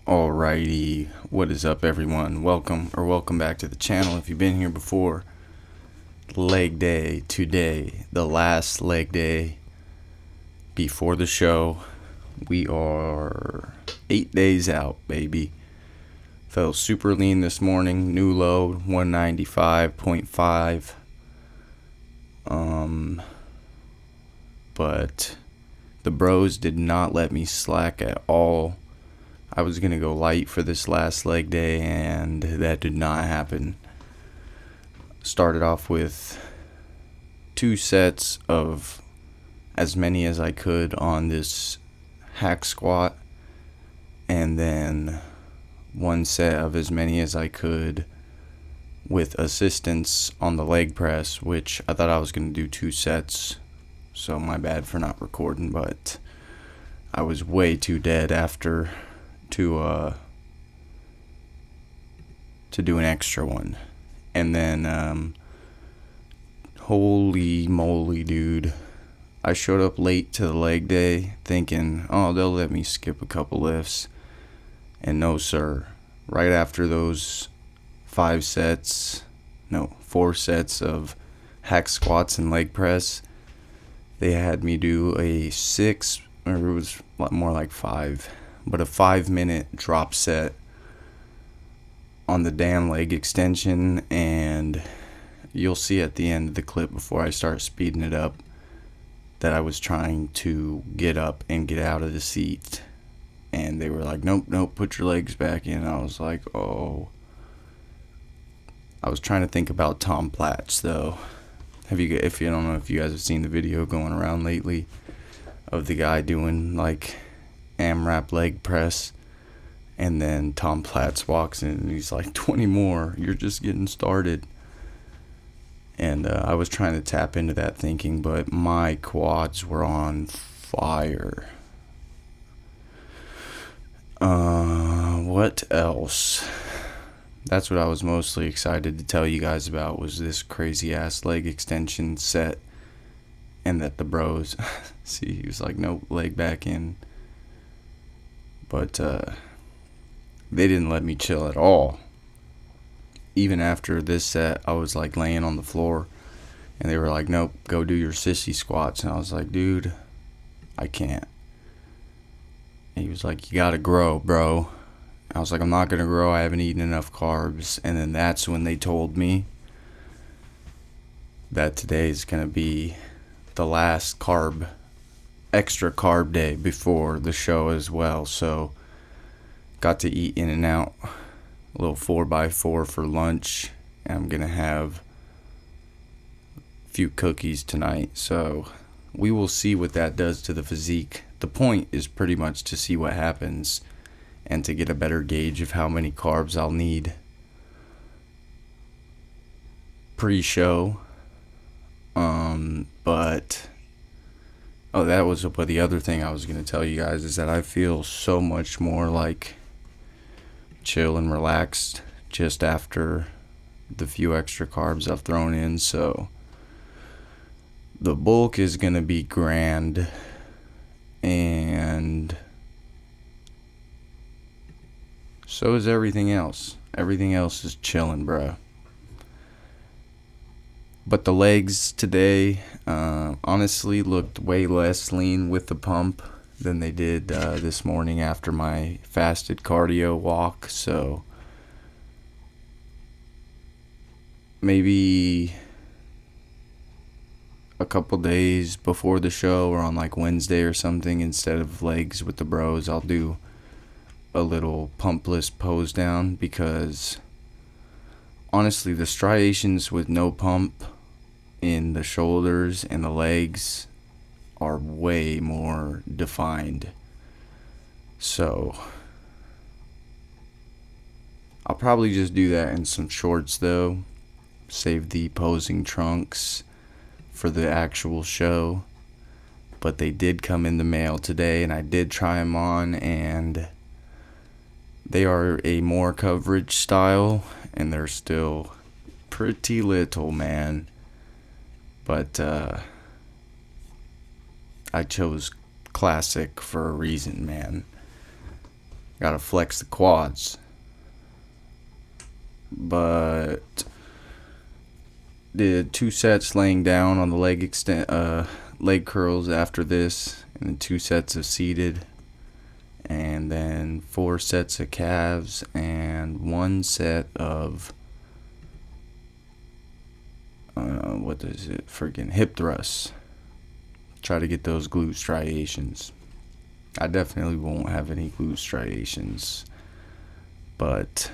Alrighty, what is up everyone? Welcome back to the channel. If you've been here before, leg day today, the last leg day before the show. We are 8 days out, baby. Felt super lean this morning, new load 195.5. But the bros did not let me slack at all. I was going to go light for this last leg day, and that did not happen. Started off with 2 sets of as many as I could on this hack squat, and then 1 set of as many as I could with assistance on the leg press, which I thought I was going to do 2 sets, so my bad for not recording, but I was way too dead after to do an extra one. And then holy moly, dude, I showed up late to the leg day thinking, oh, they'll let me skip a couple lifts, and no sir. Right after those 4 sets of hack squats and leg press, they had me do a 6, or it was more like 5, but a 5-minute drop set on the damn leg extension. And you'll see at the end of the clip, before I start speeding it up, that I was trying to get up and get out of the seat, and they were like, nope, put your legs back in. I was like, oh. I was trying to think about Tom Platz though. If you don't know, if you guys have seen the video going around lately of the guy doing like AMRAP leg press, and then Tom Platz walks in and he's like, 20 more, you're just getting started. And I was trying to tap into that thinking, but my quads were on fire. What else? That's what I was mostly excited to tell you guys about, was this crazy ass leg extension set, and that the bros see, he was like, nope, leg back in. But they didn't let me chill at all. Even after this set, I was like laying on the floor, and they were like, nope, go do your sissy squats. And I was like, dude, I can't. And he was like, you gotta grow, bro. I was like, I'm not gonna grow, I haven't eaten enough carbs. And then that's when they told me that today is gonna be the last extra carb day before the show as well. So got to eat In-N-Out, a little 4x4 for lunch, and I'm gonna have a few cookies tonight. So we will see what that does to the physique. The point is pretty much to see what happens and to get a better gauge of how many carbs I'll need pre-show. But that was the other thing I was going to tell you guys, is that I feel so much more like chill and relaxed just after the few extra carbs I've thrown in. So the bulk is going to be grand, and so is everything else. Everything else is chilling, bro. But the legs today honestly looked way less lean with the pump than they did this morning after my fasted cardio walk. So maybe a couple days before the show, or on like Wednesday or something, instead of legs with the bros, I'll do a little pumpless pose down, because honestly the striations with no pump in the shoulders and the legs are way more defined. So I'll probably just do that in some shorts though, save the posing trunks for the actual show. But they did come in the mail today, and I did try them on, and they are a more coverage style, and they're still pretty little, man. But I chose classic for a reason, man. Gotta flex the quads. But did 2 sets laying down on the leg curls after this, and then 2 sets of seated, and then 4 sets of calves and 1 set of hip thrusts. Try to get those glute striations. I definitely won't have any glute striations, but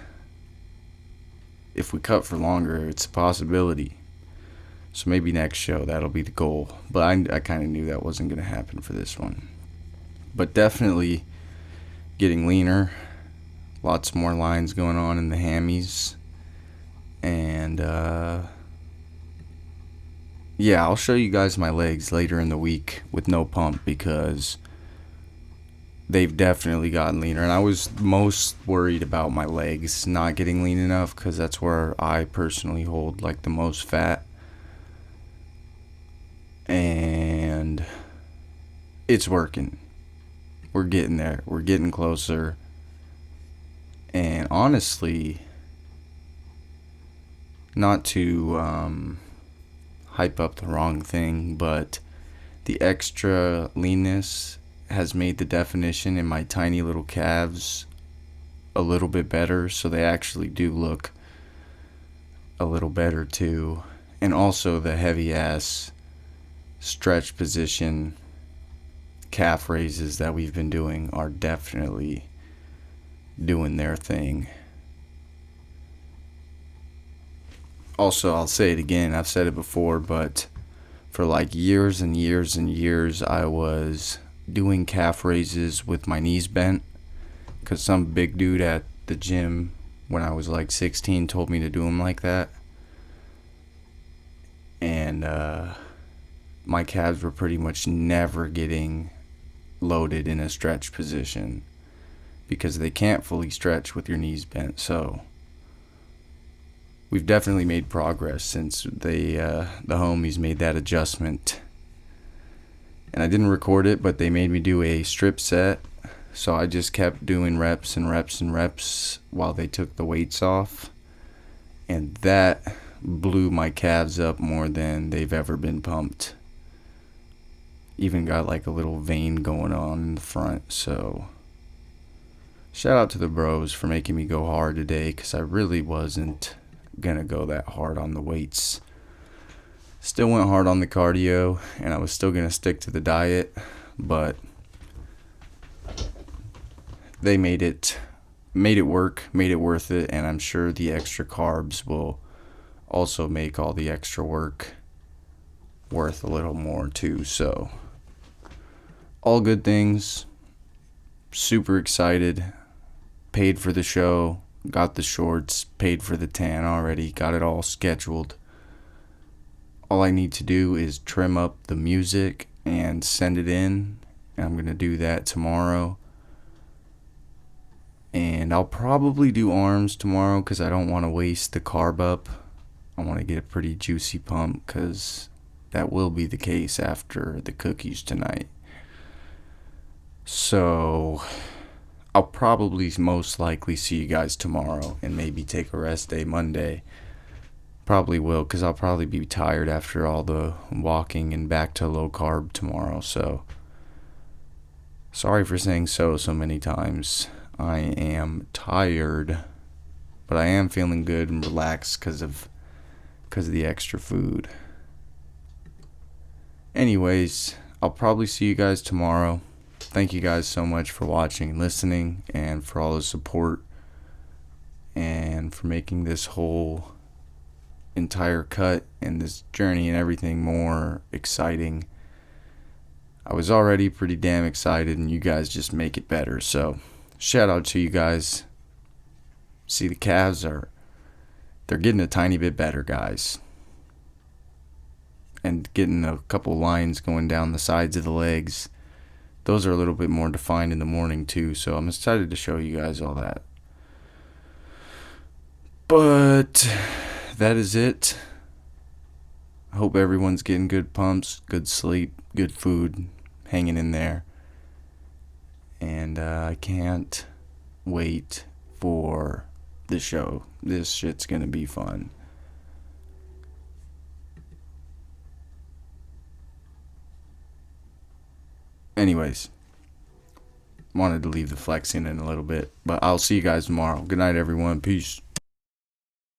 if we cut for longer, it's a possibility. So maybe next show that'll be the goal, but I kind of knew that wasn't going to happen for this one. But definitely getting leaner, lots more lines going on in the hammies, and yeah, I'll show you guys my legs later in the week with no pump, because they've definitely gotten leaner. And I was most worried about my legs not getting lean enough, because that's where I personally hold like the most fat. And it's working. We're getting there. We're getting closer. And honestly, not to hype up the wrong thing, but the extra leanness has made the definition in my tiny little calves a little bit better, so they actually do look a little better too. And also the heavy ass stretch position calf raises that we've been doing are definitely doing their thing. Also, I'll say it again, I've said it before, but for like years and years and years, I was doing calf raises with my knees bent, because some big dude at the gym when I was like 16 told me to do them like that. And my calves were pretty much never getting loaded in a stretch position, because they can't fully stretch with your knees bent. So we've definitely made progress since the homies made that adjustment. And I didn't record it, but they made me do a strip set, so I just kept doing reps and reps and reps while they took the weights off, and that blew my calves up more than they've ever been pumped. Even got like a little vein going on in the front. So shout out to the bros for making me go hard today, because I really wasn't gonna go that hard on the weights. Still went hard on the cardio, and I was still gonna stick to the diet, but they made it work, made it worth it. And I'm sure the extra carbs will also make all the extra work worth a little more too. So all good things. Super excited. Paid for the show, got the shorts, paid for the tan already, got it all scheduled. All I need to do is trim up the music and send it in. And I'm going to do that tomorrow. And I'll probably do arms tomorrow, because I don't want to waste the carb up. I want to get a pretty juicy pump, because that will be the case after the cookies tonight. So I'll probably most likely see you guys tomorrow, and maybe take a rest day Monday. Probably will, because I'll probably be tired after all the walking and back to low carb tomorrow. So sorry for saying so many times. I am tired, but I am feeling good and relaxed because of the extra food. Anyways, I'll probably see you guys tomorrow. Thank you guys so much for watching and listening, and for all the support, and for making this whole entire cut and this journey and everything more exciting. I was already pretty damn excited, and you guys just make it better. So shout out to you guys. See, the calves they're getting a tiny bit better, guys, and getting a couple lines going down the sides of the legs. Those are a little bit more defined in the morning too, so I'm excited to show you guys all that. But that is it. I hope everyone's getting good pumps, good sleep, good food, hanging in there. And I can't wait for the show. This shit's gonna be fun. Anyways, wanted to leave the flexing in a little bit, but I'll see you guys tomorrow. Good night, everyone. Peace.